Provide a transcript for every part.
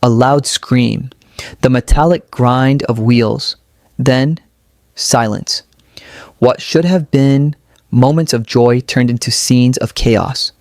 a loud scream, the metallic grind of wheels, then silence. What should have been moments of joy turned into scenes of chaos.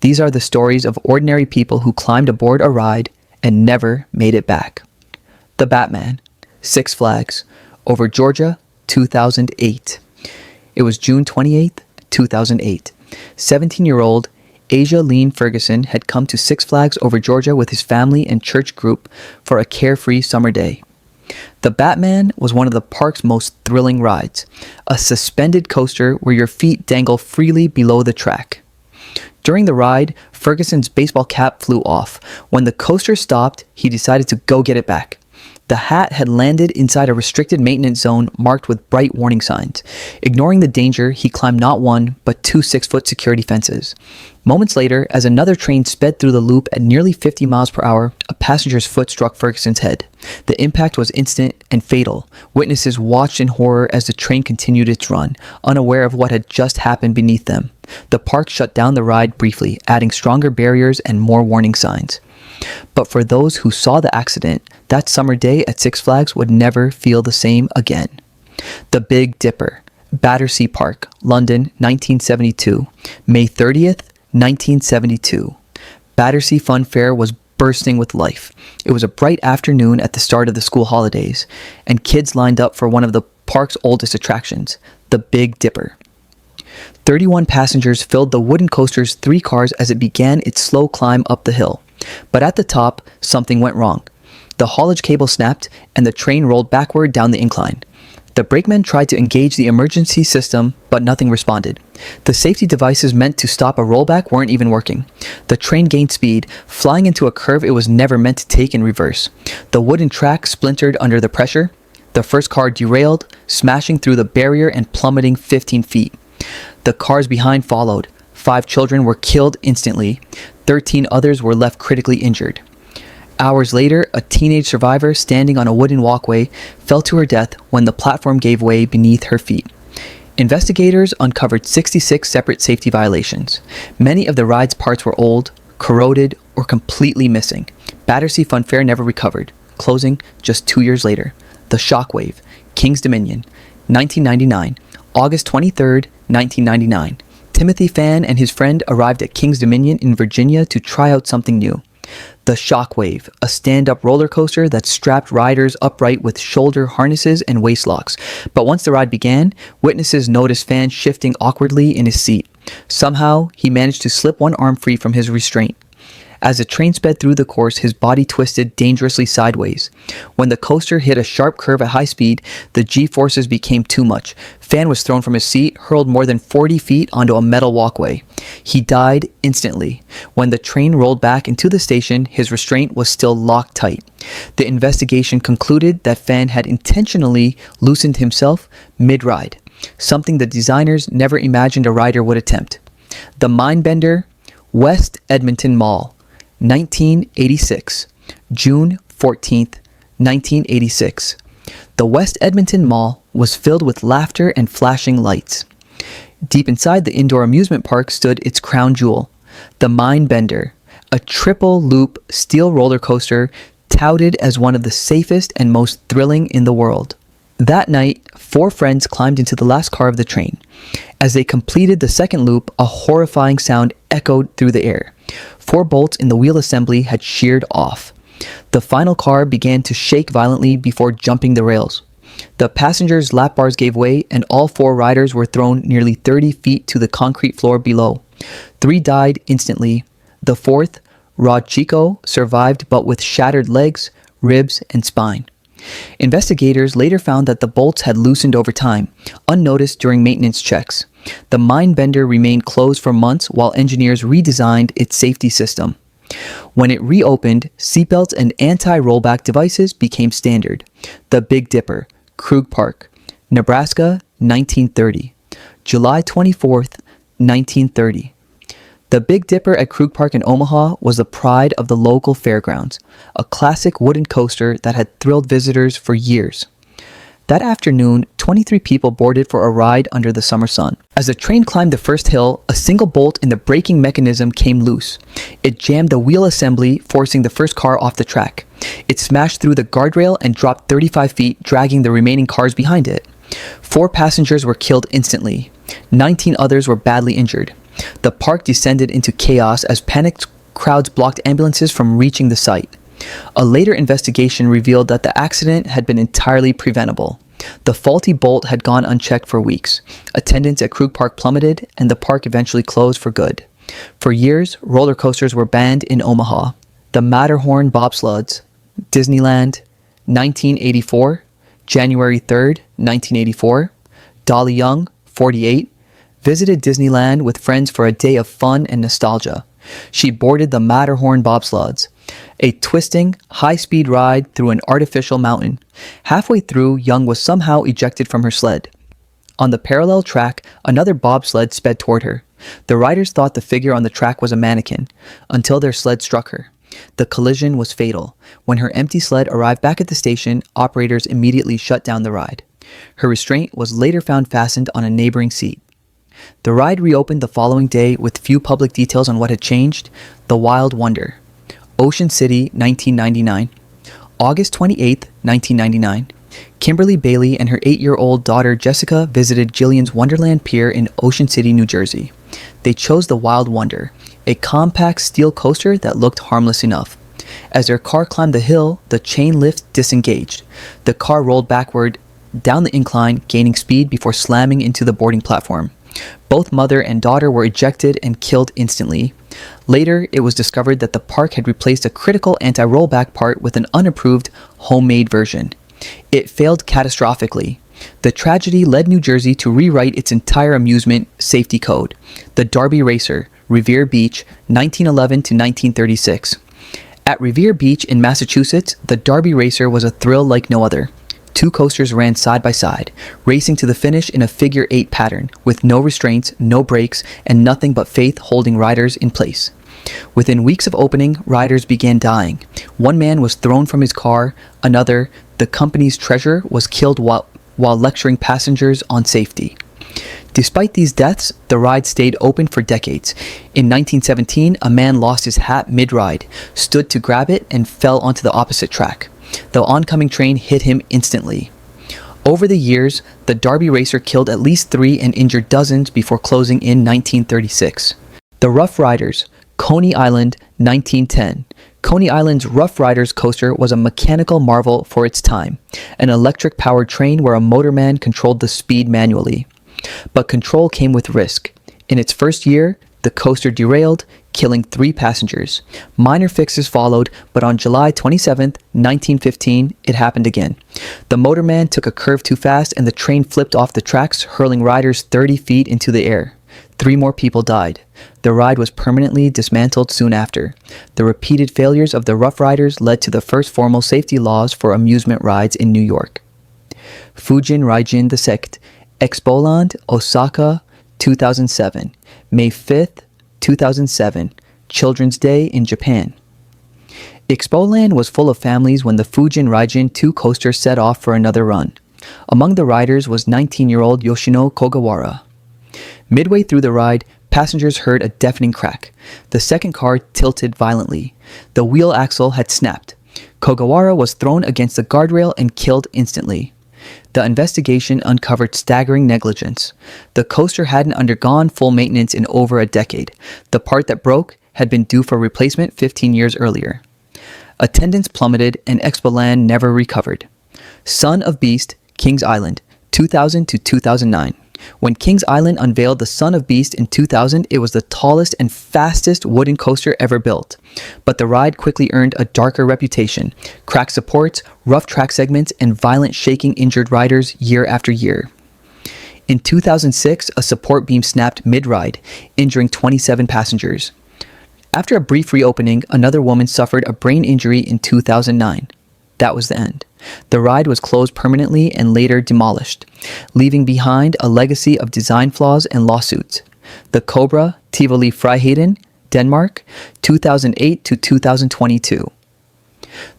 These are the stories of ordinary people who climbed aboard a ride and never made it back. The Batman, Six Flags, over Georgia, 2008. It was June 28th, 2008. 17-year-old Asia Lean Ferguson had come to Six Flags over Georgia with his family and church group for a carefree summer day. The Batman was one of the park's most thrilling rides, a suspended coaster where your feet dangle freely below the track. During the ride, Ferguson's baseball cap flew off. When the coaster stopped, he decided to go get it back. The hat had landed inside a restricted maintenance zone marked with bright warning signs. Ignoring the danger, he climbed not one, but two 6-foot security fences. Moments later, as another train sped through the loop at nearly 50 miles per hour, a passenger's foot struck Ferguson's head. The impact was instant and fatal. Witnesses watched in horror as the train continued its run, unaware of what had just happened beneath them. The park shut down the ride briefly, adding stronger barriers and more warning signs. But for those who saw the accident, that summer day at Six Flags would never feel the same again. The Big Dipper, Battersea Park, London, 1972. May 30th, 1972. Battersea Fun Fair was bursting with life. It was a bright afternoon at the start of the school holidays, and kids lined up for one of the park's oldest attractions, the Big Dipper. 31 passengers filled the wooden coaster's 3 cars as it began its slow climb up the hill. But at the top, something went wrong. The haulage cable snapped, and the train rolled backward down the incline. The brakemen tried to engage the emergency system, but nothing responded. The safety devices meant to stop a rollback weren't even working. The train gained speed, flying into a curve it was never meant to take in reverse. The wooden track splintered under the pressure. The first car derailed, smashing through the barrier and plummeting 15 feet. The cars behind followed. 5 children were killed instantly. 13 others were left critically injured. Hours later, a teenage survivor standing on a wooden walkway fell to her death when the platform gave way beneath her feet. Investigators uncovered 66 separate safety violations. Many of the ride's parts were old, corroded, or completely missing. Battersea Fun Fair never recovered, closing just 2 years later. The Shockwave, King's Dominion, 1999. August 23rd, 1999. Timothy Fan and his friend arrived at King's Dominion in Virginia to try out something new. The Shockwave, a stand-up roller coaster that strapped riders upright with shoulder harnesses and waist locks. But once the ride began, witnesses noticed Fan shifting awkwardly in his seat. Somehow, he managed to slip one arm free from his restraint. As the train sped through the course, his body twisted dangerously sideways. When the coaster hit a sharp curve at high speed, the G-forces became too much. Fan was thrown from his seat, hurled more than 40 feet onto a metal walkway. He died instantly. When the train rolled back into the station, his restraint was still locked tight. The investigation concluded that Fan had intentionally loosened himself mid-ride, something the designers never imagined a rider would attempt. The Mindbender, West Edmonton Mall, 1986, June 14th, 1986. The West Edmonton Mall was filled with laughter and flashing lights. Deep inside the indoor amusement park stood its crown jewel, the Mindbender, a triple-loop steel roller coaster touted as one of the safest and most thrilling in the world. That night, 4 friends climbed into the last car of the train. As they completed the second loop, a horrifying sound echoed through the air. 4 bolts in the wheel assembly had sheared off. The final car began to shake violently before jumping the rails. The passengers' lap bars gave way, and all 4 riders were thrown nearly 30 feet to the concrete floor below. 3 died instantly. The 4th, Rod Chico, survived but with shattered legs, ribs, and spine. Investigators later found that the bolts had loosened over time, unnoticed during maintenance checks. The Mindbender remained closed for months while engineers redesigned its safety system. When it reopened, seatbelts and anti-rollback devices became standard. The Big Dipper, Krug Park, Nebraska, 1930. July 24th, 1930. The Big Dipper at Krug Park in Omaha was the pride of the local fairgrounds, a classic wooden coaster that had thrilled visitors for years. That afternoon, 23 people boarded for a ride under the summer sun. As the train climbed the first hill, a single bolt in the braking mechanism came loose. It jammed the wheel assembly, forcing the first car off the track. It smashed through the guardrail and dropped 35 feet, dragging the remaining cars behind it. 4 passengers were killed instantly. 19 others were badly injured. The park descended into chaos as panicked crowds blocked ambulances from reaching the site. A later investigation revealed that the accident had been entirely preventable. The faulty bolt had gone unchecked for weeks. Attendance at Krug Park plummeted, and the park eventually closed for good. For years, roller coasters were banned in Omaha. The Matterhorn Bobsleds, Disneyland, 1984, January 3rd, 1984. Dolly Young, 48, visited Disneyland with friends for a day of fun and nostalgia. She boarded the Matterhorn Bobsleds, a twisting, high-speed ride through an artificial mountain. Halfway through, Young was somehow ejected from her sled. On the parallel track, another bobsled sped toward her. The riders thought the figure on the track was a mannequin, until their sled struck her. The collision was fatal. When her empty sled arrived back at the station, operators immediately shut down the ride. Her restraint was later found fastened on a neighboring seat. The ride reopened the following day with few public details on what had changed. The Wild Wonder. Ocean City, 1999. August 28, 1999. Kimberly Bailey and her 8-year-old daughter Jessica visited Jillian's Wonderland Pier in Ocean City, New Jersey. They chose the Wild Wonder, a compact steel coaster that looked harmless enough. As their car climbed the hill, the chain lift disengaged. The car rolled backward down the incline, gaining speed before slamming into the boarding platform. Both mother and daughter were ejected and killed instantly. Later, it was discovered that the park had replaced a critical anti-rollback part with an unapproved, homemade version. It failed catastrophically. The tragedy led New Jersey to rewrite its entire amusement safety code. The Derby Racer, Revere Beach, 1911 to 1936. At Revere Beach in Massachusetts, the Derby Racer was a thrill like no other. 2 coasters ran side by side, racing to the finish in a figure-8 pattern, with no restraints, no brakes, and nothing but faith holding riders in place. Within weeks of opening, riders began dying. One man was thrown from his car, another, the company's treasurer, was killed while lecturing passengers on safety. Despite these deaths, the ride stayed open for decades. In 1917, a man lost his hat mid-ride, stood to grab it, and fell onto the opposite track. The oncoming train hit him instantly. Over the years, the Derby Racer killed at least 3 and injured dozens before closing in 1936. The Rough Riders, Coney Island, 1910. Coney Island's Rough Riders coaster was a mechanical marvel for its time, an electric-powered train where a motorman controlled the speed manually. But control came with risk. In its first year, the coaster derailed, killing 3 passengers. Minor fixes followed, but on July 27, 1915, it happened again. The motorman took a curve too fast and the train flipped off the tracks, hurling riders 30 feet into the air. 3 more people died. The ride was permanently dismantled soon after. The repeated failures of the Rough Riders led to the first formal safety laws for amusement rides in New York. Fujin Raijin II, Expoland, Osaka, 2007. May 5th, 2007, Children's Day in Japan. Expoland was full of families when the Fujin Raijin 2 coaster set off for another run. Among the riders was 19-year-old Yoshino Kogawara. Midway through the ride, passengers heard a deafening crack. The second car tilted violently. The wheel axle had snapped. Kogawara was thrown against the guardrail and killed instantly. The investigation uncovered staggering negligence. The coaster hadn't undergone full maintenance in over a decade. The part that broke had been due for replacement 15 years earlier. Attendance plummeted and Expoland never recovered. Son of Beast, Kings Island, 2000 to 2009. When Kings Island unveiled the Son of Beast in 2000, it was the tallest and fastest wooden coaster ever built. But the ride quickly earned a darker reputation. Cracked supports, rough track segments, and violent shaking injured riders year after year. In 2006, a support beam snapped mid-ride, injuring 27 passengers. After a brief reopening, another woman suffered a brain injury in 2009. That was the end. The ride was closed permanently and later demolished, leaving behind a legacy of design flaws and lawsuits. The Cobra, Tivoli Friheden, Denmark, 2008 to 2022.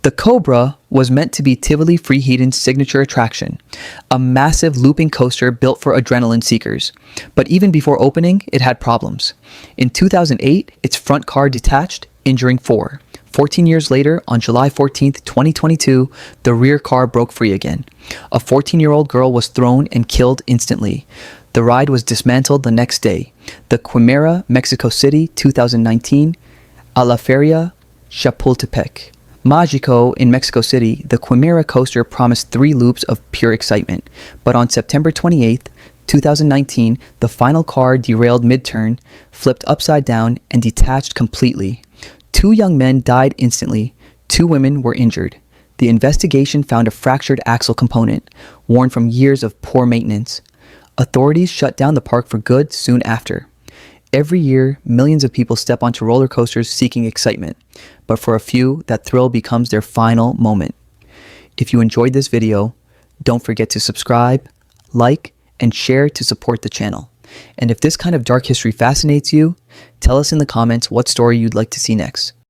The Cobra was meant to be Tivoli Frieden's signature attraction, a massive looping coaster built for adrenaline seekers. But even before opening, it had problems. In 2008, its front car detached, injuring 4. 14 years later, on July 14, 2022, the rear car broke free again. A 14-year-old girl was thrown and killed instantly. The ride was dismantled the next day. The Quimera, Mexico City, 2019, a la Feria Chapultepec. Mágico in Mexico City, the Quimera coaster promised 3 loops of pure excitement. But on September 28, 2019, the final car derailed mid-turn, flipped upside down, and detached completely. 2 young men died instantly. 2 women were injured. The investigation found a fractured axle component, worn from years of poor maintenance. Authorities shut down the park for good soon after. Every year, millions of people step onto roller coasters seeking excitement, but for a few, that thrill becomes their final moment. If you enjoyed this video, don't forget to subscribe, like, and share to support the channel. And if this kind of dark history fascinates you, tell us in the comments what story you'd like to see next.